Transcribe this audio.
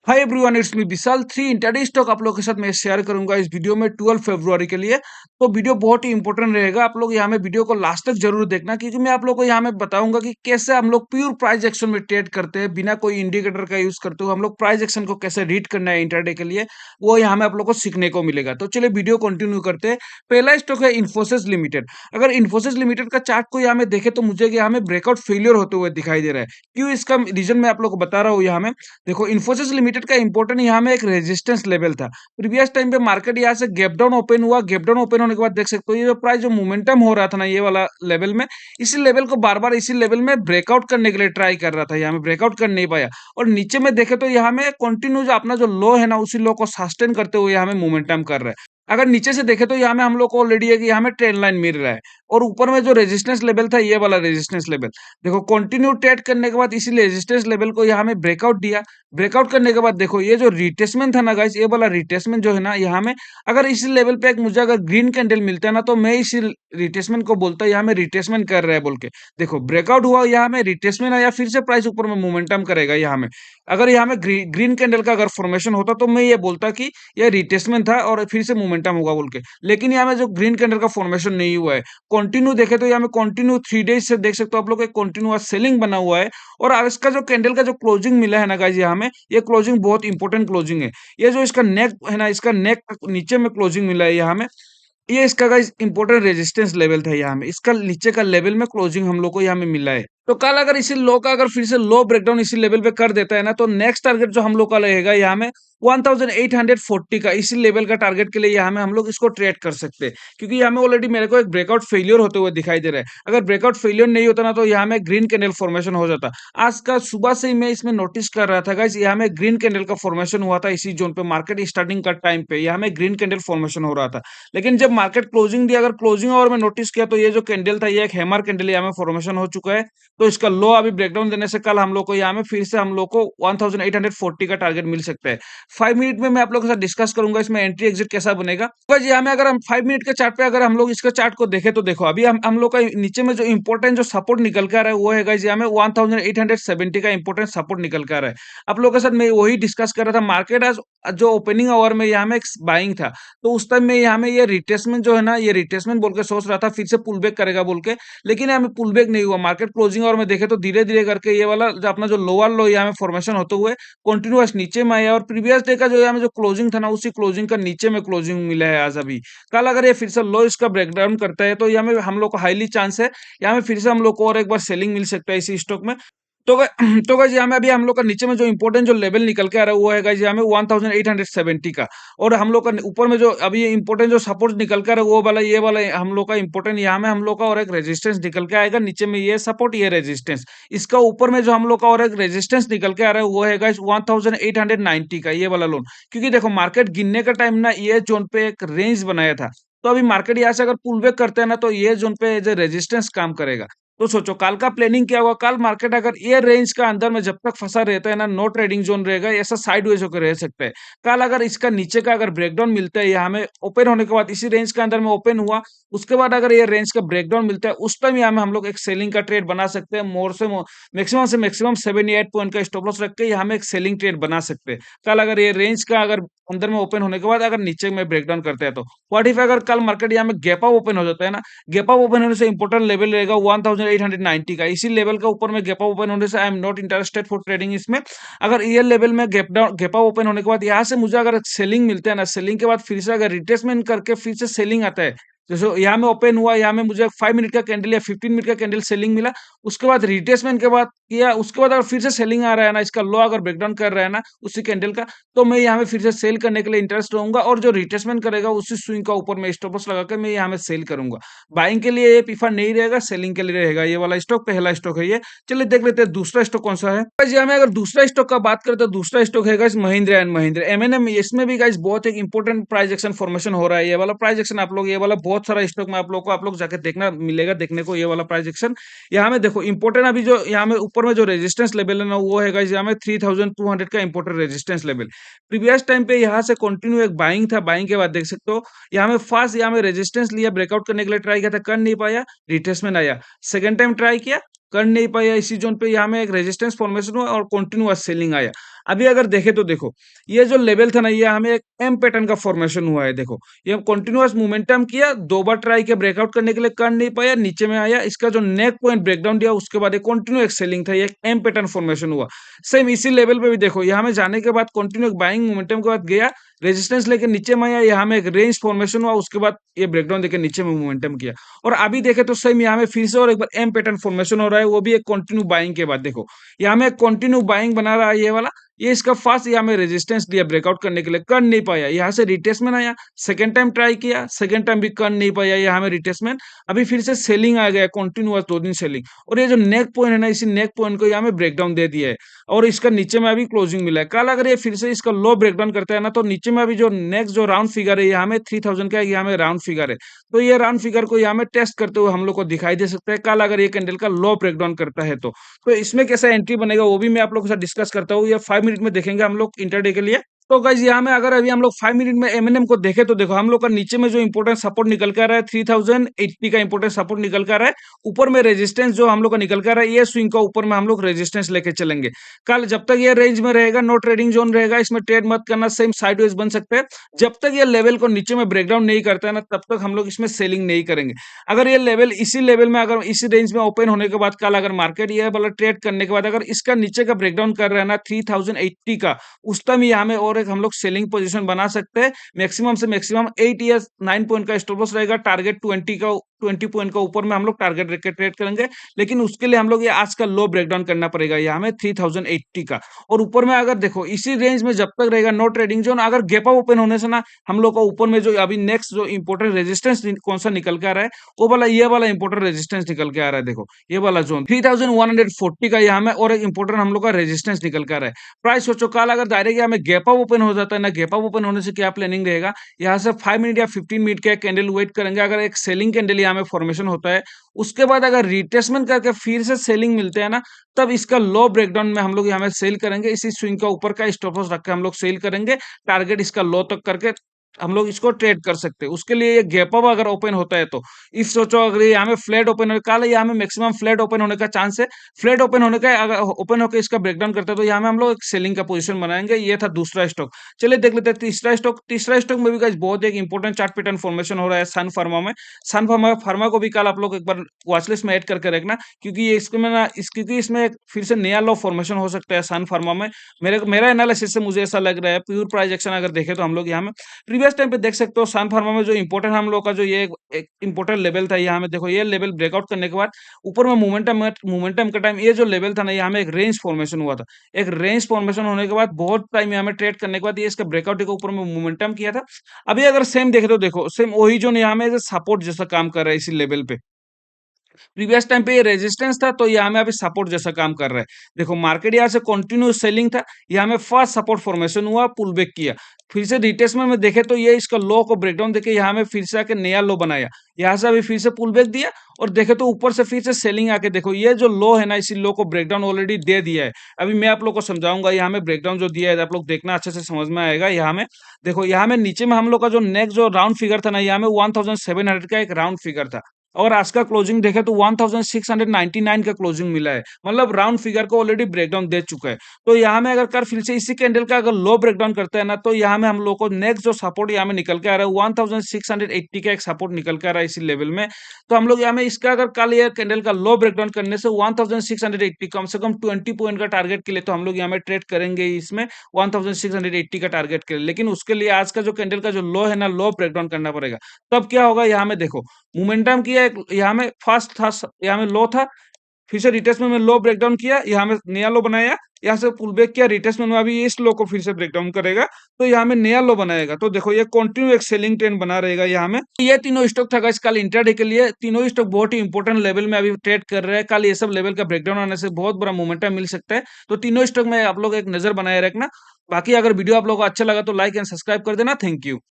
Hi everyone, it's me Vishal. Three intraday stock आप लोगों के साथ मैं शेयर करूंगा इस वीडियो में 12 फरवरी के लिए। तो वीडियो बहुत ही इंपॉर्टेंट रहेगा। आप लोग यहाँ में वीडियो को लास्ट तक जरूर देखना, क्योंकि मैं आप लोग को यहाँ में बताऊंगा कि कैसे हम लोग प्योर प्राइस एक्शन में ट्रेड करते हैं बिना कोई इंडिकेटर का यूज करते हुए। हम लोग प्राइस एक्शन को कैसे रीड करना है इंटरडे के लिए, वो यहाँ में आप लोग को सीखने को मिलेगा। तो चलिए वीडियो कंटिन्यू करते हैं। पहला स्टॉक है इन्फोसिस लिमिटेड। अगर इन्फोसिस लिमिटेड का चार्ट को यहाँ में देखे तो मुझे यहाँ में ब्रेकआउट फेलियर होते हुए दिखाई दे रहा है। क्यों, इसका रीजन मैं आप लोग को बता रहा हूँ यहाँ में। देखो, इन्फोसिस लिमिटेड का इंपॉर्टेंट यहाँ में एक रेजिस्टेंस लेवल था। प्रीवियस टाइम पे मार्केट यहाँ से गैप डाउन ओपन हुआ। गैप डाउन ओपन होने के बाद देख सकते हो ये जो प्राइस जो मोमेंटम हो रहा था ना, ये वाला लेवल में, इसी लेवल को बार बार इसी लेवल में ब्रेकआउट करने के लिए ट्राई कर रहा था। यहाँ में ब्रेकआउट कर नहीं पाया। और नीचे में देखे तो यहाँ में कंटिन्यू जो अपना जो लो है ना, उसी लो को सस्टेन करते हुए यहाँ में मोमेंटम कर रहा है। अगर नीचे से देखे तो यहाँ में हम लोग को ऑलरेडी है कि यहाँ में ट्रेंड लाइन मिल रहा है। और ऊपर में जो रेजिस्टेंस लेवल था, ये वाला रेजिस्टेंस लेवल, देखो कंटिन्यू ट्रेड करने के बाद इसी रेजिस्टेंस लेवल को यहाँ में ब्रेकआउट दिया। ब्रेकआउट करने के बाद देखो ये जो रिट्रेसमेंट था ना गाइस, ये वाला रिट्रेसमेंट जो है ना यहाँ में, अगर इसी लेवल पे एक मुझे अगर ग्रीन कैंडल मिलता है ना, तो मैं इसी रिट्रेसमेंट को बोलता यहाँ में रिट्रेसमेंट कर रहा है बोल के। देखो ब्रेकआउट हुआ, यहाँ में रिट्रेसमेंट आया, फिर से प्राइस ऊपर में मोमेंटम करेगा यहाँ में। अगर यहाँ में ग्रीन कैंडल का अगर फॉर्मेशन होता तो मैं ये बोलता कि ये रिट्रेसमेंट था और फिर से मोमेंटम होगा बोल के। लेकिन यहाँ में जो ग्रीन कैंडल का फॉर्मेशन नहीं हुआ है। कंटिन्यू देखे तो यहाँ में कंटिन्यू 3 डेज से देख सकते हो आप लोग, कंटिन्यूअस सेलिंग बना हुआ है। और अब इसका जो कैंडल का जो क्लोजिंग मिला है ना गाइस, यहाँ में ये क्लोजिंग बहुत इंपॉर्टेंट क्लोजिंग है। ये जो इसका नेक है ना, इसका नेक नीचे में क्लोजिंग मिला है यहाँ में। ये इसका गाइस इंपॉर्टेंट रेजिस्टेंस लेवल था यहाँ में। इसका नीचे का लेवल में क्लोजिंग हम लोग को यहाँ में मिला है। तो कल अगर इसी लो का अगर फिर से लो ब्रेकडाउन इसी लेवल पे कर देता है ना, तो नेक्स्ट टारगेट जो हम लोग का रहेगा यहाँ में 1840 का, इसी लेवल का टारगेट के लिए यहाँ में हम लोग इसको ट्रेड कर सकते हैं। क्योंकि यहाँ में ऑलरेडी मेरे को एक ब्रेकआउट फेलियर होते हुए दिखाई दे रहा है। अगर ब्रेकआउट फेलियर नहीं होता ना, तो यहाँ में ग्रीन कैंडल फॉर्मेशन हो जाता। आज का सुबह से ही मैं इसमें नोटिस कर रहा था गाइस, यहाँ में ग्रीन कैंडल का फॉर्मेशन हुआ था इसी जोन पे। मार्केट स्टार्टिंग का टाइम पे यहाँ में ग्रीन कैंडल फॉर्मेशन हो रहा था। लेकिन जब मार्केट क्लोजिंग दिया, अगर क्लोजिंग और मैं नोटिस किया, तो ये जो कैंडल था ये एक हैमर कैंडल यहाँ में फॉर्मेशन हो चुका है। तो इसका लो अभी ब्रेकडाउन देने से कल हम लोग को यहाँ में फिर से हम लोग को 1840 का टारगेट मिल सकता है। 5 मिनट में मैं आप लोगों के साथ डिस्कस करूंगा इसमें एंट्री एग्जिट कैसा बनेगा। तो यहाँ में अगर हम 5 मिनट के चार्ट पे अगर हम लोग इसका चार्ट को देखें, तो देखो अभी हम लोग का नीचे में जो इंपॉर्टेंट जो सपोर्ट निकल के आ रहा है, वो है गाइस यहाँ में 1870 का इंपॉर्टेंट सपोर्ट निकल के आ रहा है। आप लोगों के साथ मैं वही डिस्कस कर रहा था। मार्केट आज जो ओपनिंग आवर में यहाँ में एक बाइंग था, तो उस टाइम में यहाँ में ये रिट्रेसमेंट जो है ना, ये रिट्रेसमेंट बोल के सोच रहा था फिर से पुल बैक करेगा बोल के। लेकिन यहाँ में पुल बैक नहीं हुआ। मार्केट क्लोजिंग और में देखे तो धीरे धीरे करके ये वाला जो अपना जो लोअर लो यहाँ में फॉर्मेशन होते हुए कंटिन्यूअस नीचे में आया। और प्रीवियस डे का जो यहाँ में जो क्लोजिंग था ना, उसी क्लोजिंग का नीचे में क्लोजिंग मिला है आज अभी। कल अगर ये फिर से लो इसका ब्रेकडाउन करता है, तो यहाँ में हम लोग को हाईली चांस है यहाँ में फिर से हम लोग को और एक बार सेलिंग मिल सकता है इसी स्टॉक में। तो तो गाइस यहाँ में अभी हम लोग का नीचे में जो इंपॉर्टेंट जो लेवल निकल के आ रहा है, वो है गाइस यहाँ में 1870 का। और हम लोग का ऊपर में जो अभी इंपॉर्टेंट जो सपोर्ट निकल के आ रहा है, वो वाला ये वाला हम लोग का इंपॉर्टेंट यहाँ में हम लोग का और एक रेजिस्टेंस निकल के आएगा। नीचे में ये सपोर्ट, ये रेजिस्टेंस। इसका ऊपर में जो हम लोग का और एक रेजिस्टेंस निकल के आ रहा है, वो है गाइस 1890 का, ये वाला लोन। क्योंकि देखो मार्केट गिनने का टाइम ना, ये जोन पे एक रेंज बनाया था। तो अभी मार्केट यहाँ से अगर पुल बैक करते हैं ना, तो ये जोन पे एज ए रेजिस्टेंस काम करेगा। तो सोचो कल का प्लानिंग क्या होगा। कल मार्केट अगर ये रेंज का अंदर में जब तक फंसा रहता है ना, नो ट्रेडिंग जोन रहेगा, ऐसा साइडवेज होकर रह सकता है। कल अगर इसका नीचे का अगर ब्रेकडाउन मिलता है, यहाँ में ओपन होने के बाद इसी रेंज के अंदर में ओपन हुआ, उसके बाद अगर ये रेंज का ब्रेकडाउन मिलता है, उस टाइम यहाँ में हम लोग एक सेलिंग का ट्रेड बना सकते हैं। मोर से मैक्सिमम 7 या 8 पॉइंट का स्टॉप लॉस रख के यहाँ में एक सेलिंग ट्रेड बना सकते हैं। कल अगर ये रेंज का अगर अंदर में ओपन होने के बाद अगर नीचे में ब्रेकडाउन करते हैं, तो व्हाट इफ अगर कल मार्केट यहाँ में गैप अप ओपन हो जाता है ना। गैप अप ओपन होने से इंपॉर्टेंट लेवल रहेगा 1890 का। इसी लेवल का ऊपर में गैप अप ओपन होने से I am not interested for trading इसमें। अगर ये लेवल में गैप अप ओपन होने के बाद यहाँ से मुझे अगर सेलिंग मिलता है ना, सेलिंग के बाद फिर से अगर रिट्रेसमेंट करके फिर से सेलिंग आता है, जैसे यहाँ में ओपन हुआ, यहाँ में मुझे 5 मिनट का कैंडल या 15 मिनट का कैंडल सेलिंग मिला। उसके बाद रिट्रेसमेंट के बाद या उसके बाद अगर फिर से सेलिंग आ रहा है ना, इसका लो अगर ब्रेकडाउन कर रहा है ना उसी कैंडल का, तो मैं यहाँ में फिर से सेल करने के लिए इंटरेस्ट रहूंगा। और जो रिट्रेसमेंट करेगा उसी स्विंग का ऊपर में स्टॉप लॉस लगा के मैं यहाँ में सेल करूंगा। बाइंग के लिए ये प्रीफर नहीं रहेगा, सेलिंग के लिए रहेगा। ये वाला स्टॉक पहला स्टॉक है ये। चलिए देख लेते हैं दूसरा स्टॉक कौन सा है। गाइस यहाँ में अगर दूसरा स्टॉक का बात करें, तो दूसरा स्टॉक है guys Mahindra and Mahindra MNM. इसमें भी गाइस बहुत एक इंपॉर्टेंट प्राइस एक्शन फॉर्मेशन हो रहा है। ये वाला प्राइस एक्शन आप लोग, ये वाला बहुत सारा स्टॉक में आप लोग जाके देखना मिलेगा देखने को, ये वाला प्राइस एक्शन। यहाँ में देखो इंपॉर्टेंट अभी जो यहाँ में ऊपर में जो रेजिस्टेंस लेवल है ना, वो है गाइस यहाँ में 3200 का important resistance level. Previous time पे यहाँ से कंटिन्यू एक बाइंग था। बाइंग के बाद देख सकते हो यहाँ में फास्ट यहाँ में रेजिस्टेंस लिया, ब्रेकआउट करने के लिए ट्राई किया था, कर नहीं पाया, रिट्रेसमेंट आया। सेकंड टाइम ट्राई किया, कर नहीं पाया इसी जोन पे, यहाँ में एक रेजिस्टेंस फॉर्मेशन हुआ और कंटिन्यूअस सेलिंग आया। अभी अगर देखें तो देखो, ये जो लेवल था ना, ये हमें एक एम पैटर्न का फॉर्मेशन हुआ है। देखो, ये कंटिन्यूअस मोमेंटम किया, 2 बार ट्राई किया ब्रेकआउट करने के लिए, कर नहीं पाया, नीचे में आया। इसका जो नेक पॉइंट ब्रेकडाउन दिया, उसके बाद एक कंटिन्यू एक सेलिंग था, ये एक एम पैटर्न फॉर्मेशन हुआ। सेम इसी लेवल पे भी देखो, यहाँ में जाने के बाद कंटिन्यू बाइंग मोमेंटम के बाद गया, रेजिस्टेंस लेके नीचे में आया, यहाँ में एक रेंज फॉर्मेशन हुआ, उसके बाद ये ब्रेकडाउन देके नीचे में मोमेंटम किया। और अभी देखें तो सेम यहाँ में फिर से और एक बार एम पैटर्न फॉर्मेशन हो रहा है, वो भी एक कंटिन्यू बाइंग के बाद। देखो, यहाँ में कंटिन्यू बाइंग बना रहा है ये वाला, ये इसका फर्स्ट यहाँ में रेजिस्टेंस दिया ब्रेकआउट करने के लिए, कर नहीं पाया, यहाँ से रिटेसमेंट आया, सेकंड टाइम ट्राई किया, सेकंड टाइम भी कर नहीं पाया, यहाँ में रिटेसमेंट। अभी फिर से सेलिंग आ गया, कंटिन्यूअस 2 दिन सेलिंग, और ये जो नेक पॉइंट है ना, इसी नेक पॉइंट को यहाँ में ब्रेकडाउन दे दिया है, और इसका नीचे में अभी क्लोजिंग मिला है। कल अगर ये फिर से इसका लो ब्रेकडाउन करता है ना, तो नीचे में अभी जो नेक्स्ट जो राउंड फिगर है, यहाँ में 3000 का यहाँ में राउंड फिगर है, तो ये राउंड फिगर को यहाँ में टेस्ट करते हुए हम लोग को दिखाई दे सकता है कल, अगर ये कैंडल का लो ब्रेकडाउन करता है तो इसमें कैसा एंट्री बनेगा वो भी मैं आप लोगों के साथ डिस्कस करता हूँ। ये 5 मिनट में देखेंगे हम लोग इंटरडे के लिए। तो गाइस, यहाँ में अगर अभी हम लोग 5 मिनट में एमएनएम को देखें तो देखो, हम लोग का नीचे में जो इंपोर्टेंट सपोर्ट निकल कर आ रहा है 3080 का इंपोर्टेंट सपोर्ट निकल कर आ रहा है। ऊपर में रेजिस्टेंस जो हम लोग का निकल कर आ रहा है, ये स्विंग का ऊपर में हम लोग रेजिस्टेंस लेके चलेंगे। कल जब तक ये रेंज में रहेगा, नो ट्रेडिंग जोन रहेगा, इसमें ट्रेड मत करना, सेम साइडवेज बन सकते हैं। जब तक ये लेवल को नीचे में ब्रेकडाउन नहीं करता है ना, तब तक हम लोग इसमें सेलिंग नहीं करेंगे। अगर ये लेवल इसी लेवल में, अगर इसी रेंज में ओपन होने के बाद कल अगर मार्केट ये वाला ट्रेड करने के बाद अगर इसका नीचे का ब्रेकडाउन कर रहा है ना 3080 का, उस टाइम यहाँ में और एक हम लोग सेलिंग पोजीशन बना सकते हैं। मैक्सिमम से मैक्सिमम 8 या 9 पॉइंट का स्टॉप लॉस रहेगा, टारगेट 20 पॉइंट का ऊपर में हम लोग टारगेट रख के ट्रेड करेंगे। लेकिन उसके लिए हम लोग ये आज का लो ब्रेकडाउन करना पड़ेगा यहाँ में 3080 का। और ऊपर में अगर देखो, इसी रेंज में जब तक रहेगा नो ट्रेडिंग जोन, अगर गैप अप ओपन होने से ना हम लोग का ऊपर में जो अभी नेक्स्ट जो इंपोर्टेंट रेजिस्टेंस कौन सा निकल के आ रहा है, वो वाला ये वाला इंपोर्टेंट रेजिस्टेंस निकल के आ रहा है। देखो, ये वाला जोन 3140 का यहाँ में, और एक इंपोर्टेंट हम लोग का रेजिस्टेंस निकल के आ रहा है। प्राइस सोचो, कल अगर डायरेक्ट यहाँ में गैप अप ओपन हो जाता है ना, गैप अप ओपन होने से क्या प्लानिंग रहेगा, यहाँ से 5 मिनट या 15 मिनट का कैंडल वेट करेंगे। अगर एक सेलिंग कैंडल यहाँ में फॉर्मेशन होता है, उसके बाद अगर रिट्रेसमेंट करके फिर से सेलिंग मिलते हैं ना, तब इसका लो ब्रेकडाउन में हम लोग यहाँ में सेल करेंगे। इसी स्विंग का ऊपर का स्टॉप लॉस रख के हम लोग सेल करेंगे, टारगेट इसका लो तक करके हम लोग इसको ट्रेड कर सकते हैं। उसके लिए ये गैप अप अगर ओपन होता है तो इफ सोचो, अगर यहाँ में फ्लैट ओपन हो, कल यहाँ में मैक्सिमम फ्लैट ओपन होने का चांस है। फ्लैट ओपन होने का, अगर ओपन होकर इसका ब्रेकडाउन करता है तो यहाँ में हम लोग एक सेलिंग का पोजीशन बनाएंगे। ये था दूसरा स्टॉक। चलिए देख लेते हैं तीसरा स्टॉक। तीसरा स्टॉक में भी गाइस बहुत एक इंपॉर्टेंट चार्ट पैटर्न फॉर्मेशन हो रहा है सन फार्मा में। सन फार्मा फार्मा को भी कल आप लोग एक बार वॉचलिस्ट में ऐड करके रखना, क्योंकि ये इसमें ना क्योंकि इसमें फिर से नया लो फॉर्मेशन हो सकता है सन फार्मा में। मेरा एनालिसिस से मुझे ऐसा लग रहा है। प्योर प्राइस एक्शन अगर देखें तो हम लोग यहाँ में प्रीवियस टाइम पे देख सकते हो, सन फार्मा में जो इंपोर्टेंट हम लोग का जो ये एक इंपोर्टेंट लेवल था, यहाँ में देखो, ये लेवल ब्रेकआउट करने के बाद ऊपर में मोमेंटम का टाइम, ये जो लेवल था ना, यहाँ में एक रेंज फॉर्मेशन हुआ था। एक रेंज फॉर्मेशन होने के बाद बहुत टाइम यहाँ में ट्रेड करने के बाद ये इसका ब्रेकआउट के ऊपर में मोमेंटम किया था। अभी अगर सेम देखे तो देखो, सेम वही जो यहाँ में सपोर्ट जैसा काम कर रहा है इसी लेवल पे। प्रीवियस टाइम पे ये रेजिस्टेंस था, तो यहाँ में अभी सपोर्ट जैसा काम कर रहा है। देखो, मार्केट यहाँ से कंटिन्यू सेलिंग था, यहाँ में फर्स्ट सपोर्ट फॉर्मेशन हुआ, पुल बैक किया, फिर से रिट्रेसमेंट में देखे तो ये इसका लो को ब्रेकडाउन देके यहाँ में फिर से आके नया लो बनाया, यहाँ से अभी फिर से पुल बैक दिया, और देखे तो ऊपर से फिर से सेलिंग आके देखो, ये जो लो है ना, इसी लो को ब्रेकडाउन ऑलरेडी दे दिया है। अभी मैं आप लोग को समझाऊंगा, यहाँ में ब्रेकडाउन जो दिया है आप लोग देखना, अच्छे से समझ में आएगा। यहाँ में देखो, यहाँ में नीचे में हम लोग का जो नेक्स्ट जो राउंड फिगर था ना, यहाँ में 1700 का एक राउंड फिगर था, और आज का क्लोजिंग देखे तो 1699 का क्लोजिंग मिला है। मतलब राउंड फिगर को ऑलरेडी ब्रेकडाउन दे चुका है। तो यहाँ में अगर कर फिर से इसी कैंडल का अगर लो ब्रेकडाउन करता है ना, तो यहाँ में हम लोग को नेक्स्ट जो सपोर्ट यहाँ में निकल के आ रहा है 1680 का एक सपोर्ट निकल के आ रहा है इसी लेवल में। तो हम लोग यहाँ में इसका अगर कल ये कैंडल का लो ब्रेकडाउन करने से 1680 कम से कम 20 पॉइंट का टारगेट के लिए, तो हम लोग यहाँ में ट्रेड करेंगे इसमें 1680 का टारगेट के लिए। लेकिन उसके लिए आज का जो कैंडल का जो लो है ना, लो ब्रेकडाउन करना पड़ेगा। तब क्या होगा, यहाँ में देखो, मोमेंटम किया एक, यहाँ में फर्स्ट था, यहाँ में लो था, फिर से रिट्रेसमेंट में लो ब्रेकडाउन किया, यहाँ में नया लो बनाया, यहाँ से पुल बैक किया, रिट्रेसमेंट में अभी इस लो को फिर से ब्रेकडाउन करेगा, तो यहाँ में नया लो बनाएगा। तो देखो, ये कंटिन्यू एक सेलिंग ट्रेंड बना रहेगा यहाँ में। ये तीनों स्टॉक था गाइस कल इंट्राडे के लिए। तीनों स्टॉक बहुत ही इंपॉर्टेंट लेवल में अभी ट्रेड कर रहे हैं। कल ये सब लेवल का ब्रेकडाउन आने से बहुत बड़ा मोमेंटम मिल सकता है। तो तीनों स्टॉक में आप लोग एक नजर बनाए रखना। बाकी अगर वीडियो आप लोगों को अच्छा लगा तो लाइक एंड सब्सक्राइब कर देना। Thank you.